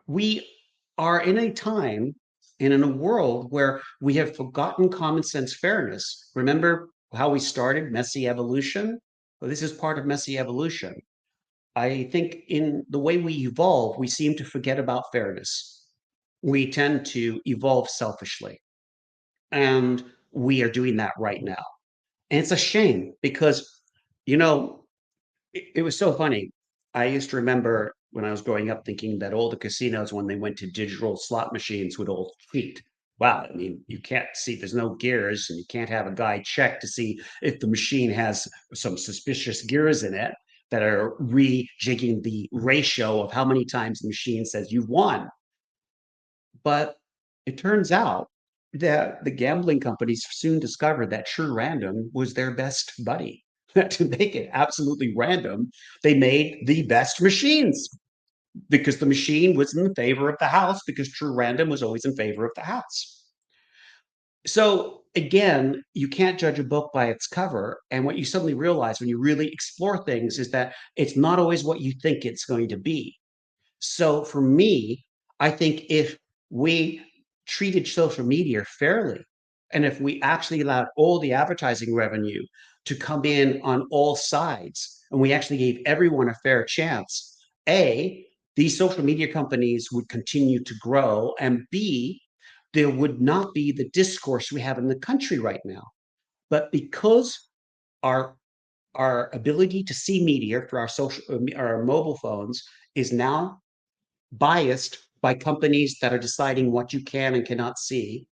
We are in a time and in a world where we have forgotten common sense fairness. Remember how we started messy evolution? Well, this is part of messy evolution. I think in the way we evolve, we seem to forget about fairness. We tend to evolve selfishly. And we are doing that right now. And it's a shame because, you know, it was so funny. I used to remember when I was growing up thinking that all the casinos, when they went to digital slot machines, would all cheat. Wow, I mean, you can't see, there's no gears, and you can't have a guy check to see if the machine has some suspicious gears in it that are rejigging the ratio of how many times the machine says you've won. But it turns out that the gambling companies soon discovered that true random was their best buddy. To make it absolutely random, they made the best machines because the machine was in favor of the house because true random was always in favor of the house. So again, you can't judge a book by its cover. And what you suddenly realize when you really explore things is that it's not always what you think it's going to be. So for me, I think if we treated social media fairly, and if we actually allowed all the advertising revenue to come in on all sides, and we actually gave everyone a fair chance, A, these social media companies would continue to grow, and B, there would not be the discourse we have in the country right now. But because our our ability to see media for our mobile phones is now biased by companies that are deciding what you can and cannot see.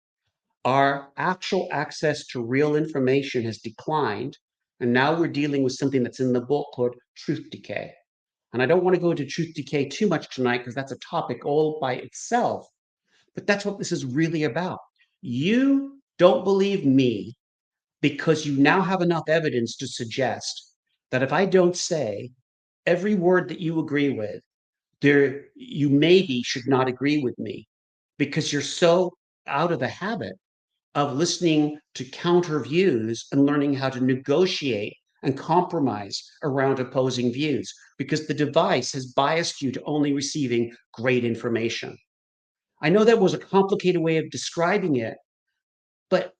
Our actual access to real information has declined. And now we're dealing with something that's in the book called truth decay. And I don't want to go into truth decay too much tonight because that's a topic all by itself. But that's what this is really about. You don't believe me because you now have enough evidence to suggest that if I don't say every word that you agree with, there you maybe should not agree with me because you're so out of the habit of listening to counter views and learning how to negotiate and compromise around opposing views because the device has biased you to only receiving great information. I know that was a complicated way of describing it, but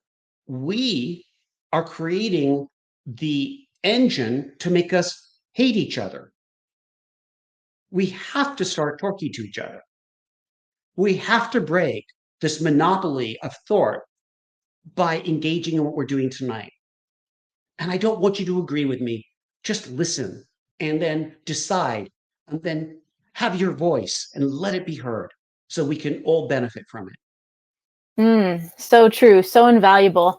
we are creating the engine to make us hate each other. We have to start talking to each other. We have to break this monopoly of thought by engaging in what we're doing tonight. And I don't want you to agree with me. Just listen and then decide and then have your voice and let it be heard so we can all benefit from it. So true, so invaluable.